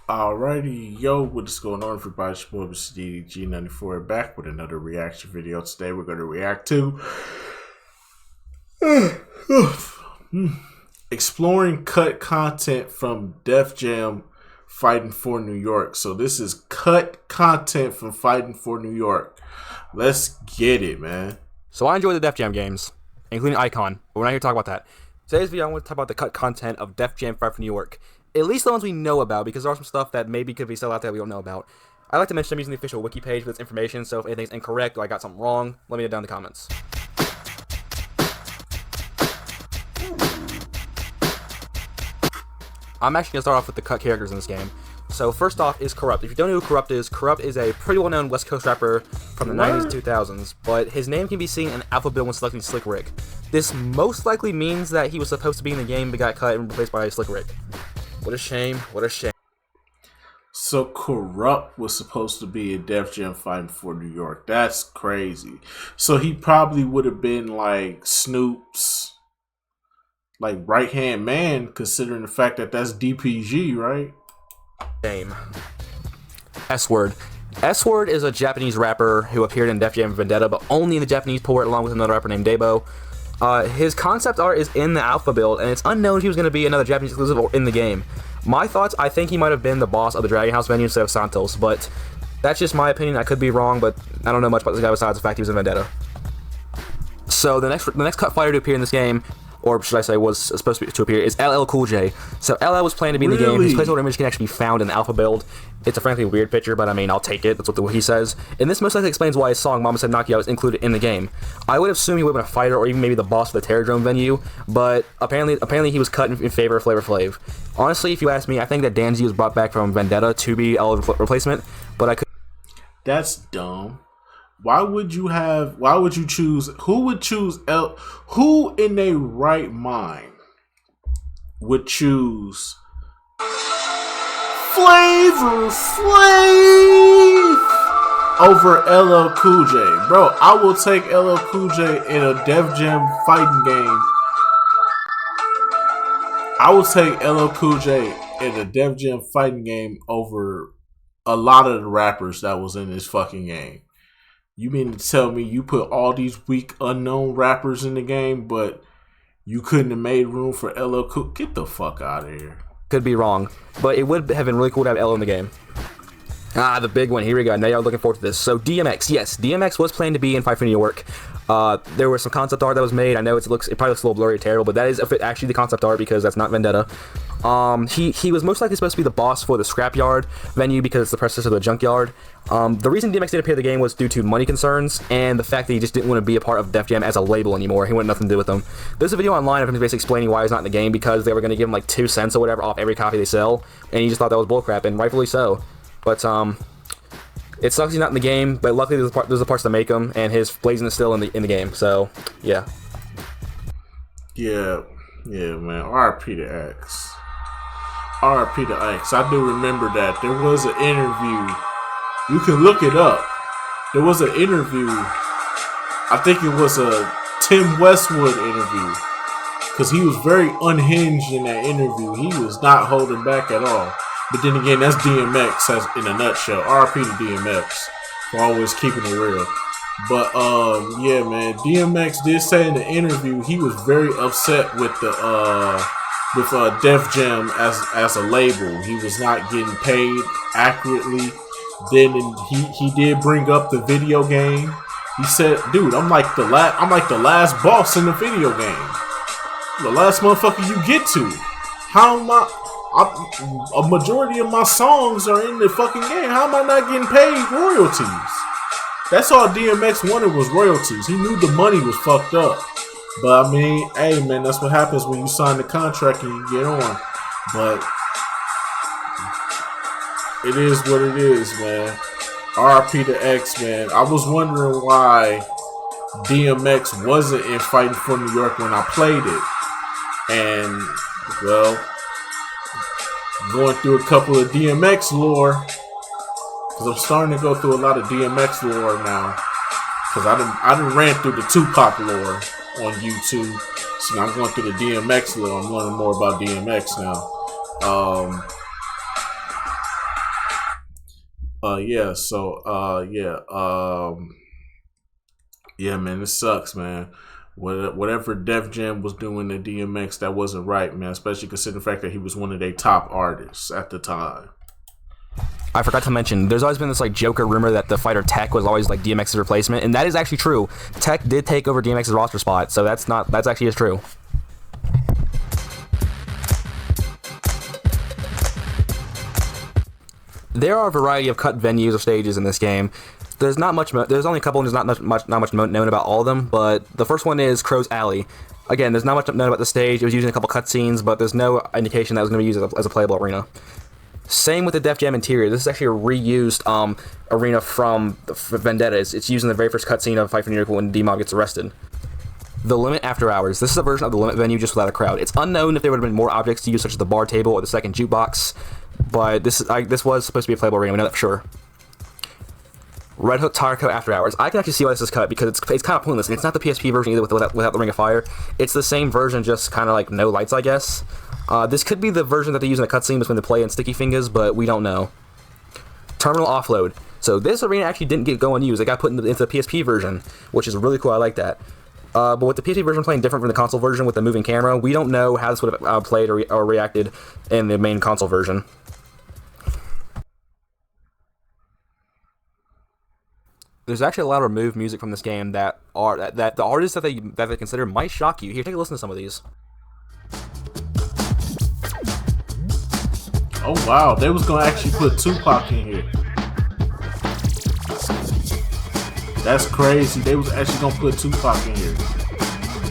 Alrighty, yo, what is going on, everybody? It's your boy, Mr. G94, back with another reaction video. Today, we're going to react to exploring cut content from Def Jam Fighting for New York. So, this is cut content from Fighting for New York. Let's get it, man. So, I enjoy the Def Jam games, including Icon, but we're not here to talk about that. Today's video, I want to talk about the cut content of Def Jam Fighting for New York. At least the ones we know about, because there are some stuff that maybe could be still out there we don't know about. I like to mention I'm using the official wiki page for this information, so if anything's incorrect or I got something wrong, let me know down in the comments. I'm actually going to start off with the cut characters in this game. So first off is Kurupt. If you don't know who Kurupt is a pretty well-known West Coast rapper from the 90s and 2000s, but his name can be seen in Alphaville when selecting Slick Rick. This most likely means that he was supposed to be in the game but got cut and replaced by Slick Rick. What a shame, what a shame. So Kurupt was supposed to be in Def Jam Fighting for New York. That's crazy. So he probably would have been like Snoop's like right-hand man, considering the fact that that's DPG, right? Shame. S-Word. S-Word is a Japanese rapper who appeared in Def Jam Vendetta, but only in the Japanese port along with another rapper named Debo. His concept art is in the alpha build, and it's unknown if he was going to be another Japanese exclusive in the game. My thoughts, I think he might have been the boss of the Dragon House venue instead of Santos, but that's just my opinion. I could be wrong, but I don't know much about this guy besides the fact he was in Vendetta. So the next cut fighter to appear in this game, or should I say was supposed to appear, is LL Cool J. So LL was planned to be in the game. His placeholder image can actually be found in the alpha build. It's a frankly weird picture, but I mean, I'll take it. That's what he says. And this most likely explains why his song Mama Said Knock You Out is included in the game. I would assume he would have been a fighter or even maybe the boss of the Terrordrome venue, but apparently he was cut in favor of Flavor Flav. Honestly, if you ask me, I think that Danzy was brought back from Vendetta to be LL's replacement, but I could. That's dumb. Why would you choose, who in their right mind would choose Flavor Flav over LL Cool J? Bro, I will take LL Cool J in a Def Jam fighting game. I will take LL Cool J in a Def Jam fighting game over a lot of the rappers that was in this fucking game. You mean to tell me you put all these weak, unknown rappers in the game, but you couldn't have made room for LL Cool? Get the fuck out of here. Could be wrong, but it would have been really cool to have LL in the game. The big one. Here we go. Now y'all looking forward to this. So DMX, yes, DMX was planned to be in Fight for New York. There was some concept art that was made. I know it probably looks a little blurry, terrible, but that is actually the concept art because that's not Vendetta. He was most likely supposed to be the boss for the Scrapyard venue because it's the predecessor of the Junkyard. The reason DMX didn't appear in the game was due to money concerns and the fact that he just didn't want to be a part of Def Jam as a label anymore. He wanted nothing to do with them. There's a video online of him basically explaining why he's not in the game because they were going to give him like 2 cents or whatever off every copy they sell, and he just thought that was bullcrap, and rightfully so. But it sucks he's not in the game, but luckily there's the parts that make him, and his blazing is still in the game. So yeah. Yeah, man. R.I.P. to X. R.I.P. to X. I do remember that. There was an interview. You can look it up. There was an interview. I think it was a Tim Westwood interview. Because he was very unhinged in that interview. He was not holding back at all. But then again, that's DMX in a nutshell. R.I.P. to DMX for always keeping it real. But yeah, man, DMX did say in the interview he was very upset with Def Jam as a label. He was not getting paid accurately. Then he did bring up the video game. He said, "Dude, I'm like the last boss in the video game. The last motherfucker you get to. How am a majority of my songs are in the fucking game. How am I not getting paid royalties?" That's all DMX wanted was royalties. He knew the money was fucked up. But I mean, hey man, that's what happens when you sign the contract and you get on. But it is what it is, man. R.I.P. to X, man. I was wondering why DMX wasn't in Fighting for New York when I played it. And, well, going through a couple of DMX lore, because I'm starting to go through a lot of DMX lore now. Because I done ran through the Tupac lore on YouTube. So now I'm going through the DMX lore. I'm learning more about DMX now. Yeah. So, yeah, man, it sucks, man. Whatever Def Jam was doing to DMX, that wasn't right, man. Especially considering the fact that he was one of their top artists at the time. I forgot to mention, there's always been this like Joker rumor that the fighter Tech was always like DMX's replacement, and that is actually true. Tech did take over DMX's roster spot, so that's actually is true. There are a variety of cut venues or stages in this game. There's not much. There's only a couple, and there's not much known about all of them. But the first one is Crow's Alley. Again, there's not much known about the stage. It was using a couple cutscenes, but there's no indication that it was going to be used as a playable arena. Same with the Def Jam interior. This is actually a reused arena from Vendetta. It's using the very first cutscene of Fight for New York when D-Mob gets arrested. The Limit After Hours. This is a version of the Limit venue just without a crowd. It's unknown if there would have been more objects to use, such as the bar table or the second jukebox, but this was supposed to be a playable arena. We know that for sure. Red Hook Tire Co. After Hours. I can actually see why this is cut because it's kind of pointless. And it's not the PSP version either without the Ring of Fire. It's the same version, just kind of like no lights, I guess. This could be the version that they use in the cutscene between the play and Sticky Fingers, but we don't know. Terminal Offload. So this arena actually didn't get go unused. It got put into the PSP version, which is really cool. I like that. But with the PSP version playing different from the console version with the moving camera, we don't know how this would have played or reacted in the main console version. There's actually a lot of removed music from this game that the artists that they consider might shock you. Here, take a listen to some of these. Oh wow, they was gonna actually put Tupac in here. That's crazy. They was actually gonna put Tupac in here.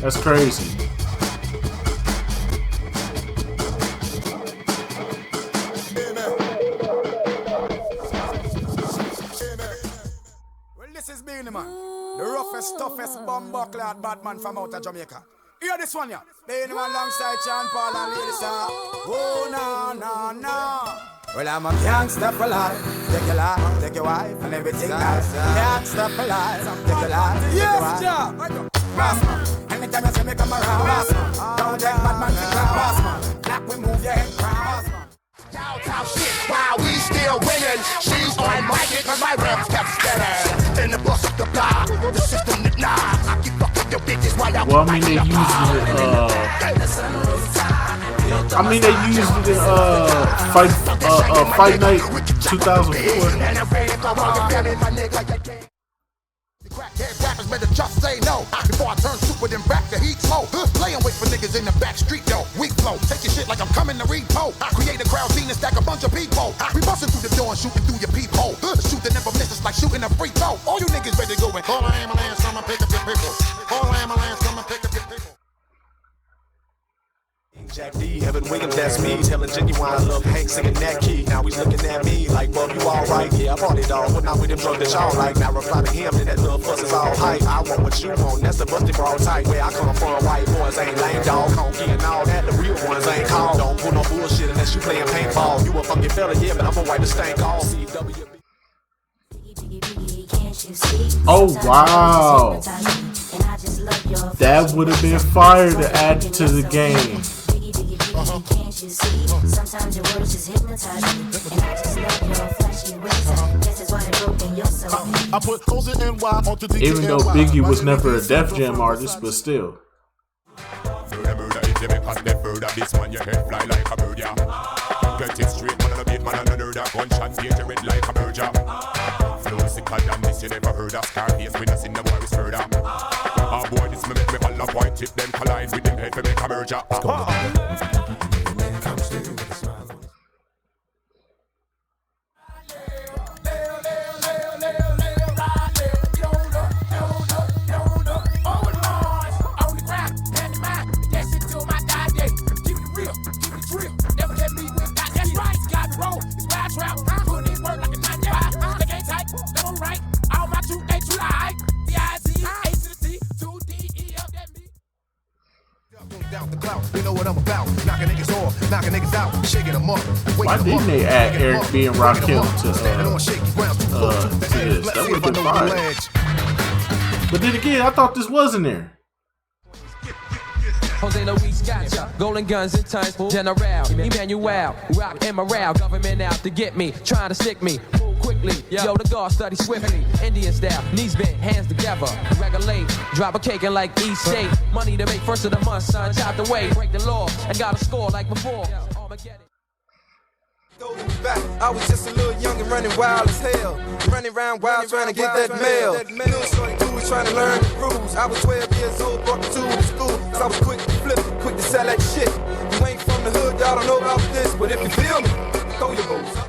That's crazy. Well, this is Beenie Man, the roughest, toughest, bumbuckler bad man from out of Jamaica. Hear this one, yeah. Beenie Man alongside Sean Paul and Lady Star. Oh, no. Well, I'm a gangster for life. Take your life, take your wife, and everything nice. Gangster for life. Take your life, take your wife. Yes, Bossman. Anytime you see me come around, Bossman. Don't take bad man to grab, Bossman. Like we move your head, crown, Bossman. Downtown shit while we still winning. She's on my dick cause my reps kept spinning. In the bus of the block, the system that I keep fucking your bitches while I well, I mean, they used it in Fight Night 2004. Crackhead rappers better just say no before I turn super then back to heat smoke. Laying wait for niggas in the back street though. Weak flow, take your shit like I'm coming to repo. Create a crowd scene and stack a bunch of people. We busting through the door and shooting through your peephole. Shoot that never misses like shooting a free throw. All you niggas ready to go and call an ambulance, come and pick up your people. Call an ambulance, come and pick up your people. Jack D, Evan Williams, that's me. Telling Genuine, love Hank singing that key. Now he's looking at me like, bub, you alright? Yeah, I bought it all, but not with them drugs that y'all like. Now reply to him, then that little fuss is all hype. I want what you want, that's the busted broad type. Where I come from, white boys ain't lame dog. Conky and all that, the real ones ain't called. Don't pull no bullshit unless you playing paintball. You a funky fella, yeah, but I'm a wipe the stank all. CW. Oh wow, that would have been fire to add to the game. Can't you see? Sometimes your words just hypnotize me, and I just love your flashy ways. Guess that's why they broke in your soul. I put Cozy NY onto the Even though Biggie was never a Def Jam artist, but still. This one your head fly like a bird, yeah. Get it straight, man, on a beat, man, on a nerd, a gunshot, get it red like a bird, yeah. Flow sicker than this, you never heard of Scarface, we not seen the boy is further. Ah, boy, this me make me all up white tip, them collide with them head for make a merge, yeah. Why didn't they add Eric B and Rakim to this? That would have been fine. But then again, I thought this wasn't there. Jose Luis gotcha, golden guns and tons, General, Emmanuel, rock and morale, government out to get me, trying to stick me, quickly. Yo, the guard study swiftly. Indian style, knees bent, hands together. Regulate, drop a cake and like East State. Money to make first of the month, son. Out the way, break the law, and got a score like before. I was just a little young and running wild as hell. Running around wild trying to get that mail. Little shorty too was trying to learn the rules. I was 12 years old, brought the two to school. Cause I was quick to flip, quick to sell that shit. You ain't from the hood, y'all don't know about this. But if you feel me, throw your boots up.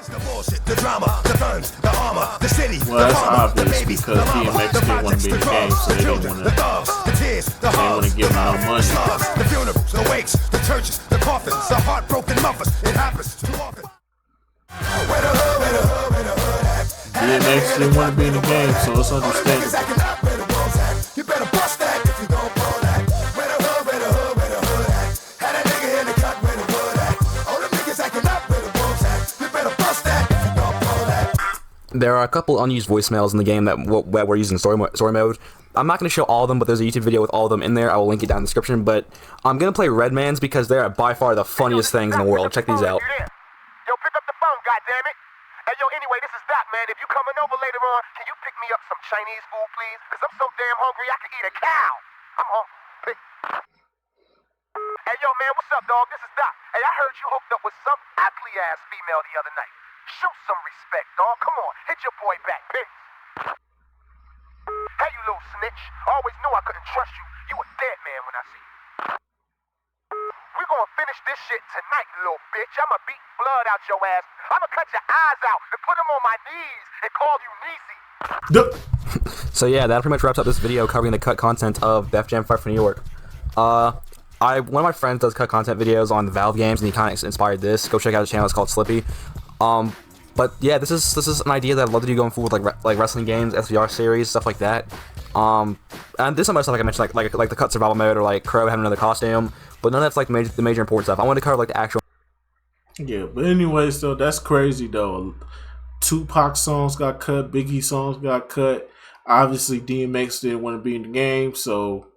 The bullshit, the drama, the guns, the armor, the city, Well, the that's farmer, the obvious babies, because the mama, DMX the didn't want to projects, be in the the game, drugs, so the they didn't children, want the to. thugs, the tears, the They hugs, want to give him no money. slugs, the funerals, the wakes, the churches, the coffins, the heartbroken mothers. It happens too often. Where the hood, where the hood, where the hood at? DMX didn't want to be in the game, so it's understandable. You better bust that if you don't pull that. Where the hood, where the hood, where the hood at? Had that nigga in the cut where the wood at. All them niggas acting up where the wolves at. You better bust that if you don't pull that. There are a couple unused voicemails in the game that we're using story mode. I'm not going to show all of them, but there's a YouTube video with all of them in there. I will link it down in the description. But I'm going to play Redman's because they're by far the funniest things in the world. Check these out. Yo, pick up the phone, goddammit. Hey, yo, anyway, this is Doc, man. If you coming over later on, can you pick me up some Chinese food, please? Because I'm so damn hungry, I could eat a cow. I'm hungry. Hey, yo, man, what's up, dog? This is Doc. Hey, I heard you hooked up with some ugly-ass female the other night. Show some respect, dog. Come on, hit your boy back, bitch. Hey, you little snitch. Always knew I couldn't trust you. You a dead man when I see you. We're gonna finish this shit tonight, little bitch. I'ma beat blood out your ass. I'ma cut your eyes out and put them on my knees and call you Niecy. So yeah, that pretty much wraps up this video covering the cut content of Def Jam Fight for New York. One of my friends does cut content videos on the Valve games, and he kind of inspired this. Go check out his channel. It's called Slippy. But yeah, this is an idea that I'd love to do going forward, like wrestling games, SVR series, stuff like that. And this some other stuff like I mentioned, like the cut survival mode, or like Crow having another costume. But none of that's like the major important stuff. I wanted to cover like the actual. Yeah, but anyways, though, that's crazy though. Tupac songs got cut, Biggie songs got cut. Obviously, DMX didn't want to be in the game, so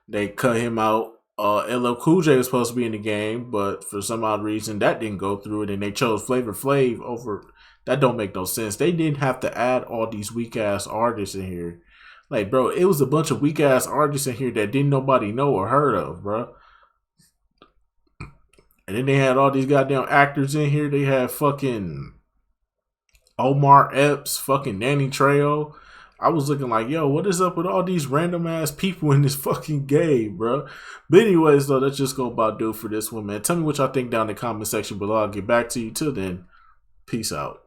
they cut him out. LL Cool J was supposed to be in the game, but for some odd reason that didn't go through it, and they chose Flavor Flav over. That don't make no sense. They didn't have to add all these weak ass artists in here. Like, bro, it was a bunch of weak ass artists in here that didn't nobody know or heard of, bro. And then they had all these goddamn actors in here. They had fucking Omar Epps, fucking Danny Trejo. I was looking like, yo, what is up with all these random ass people in this fucking game, bro? But anyways, though, that's just gonna about do for this one, man. Tell me what y'all think down in the comment section below. I'll get back to you. Till then, peace out.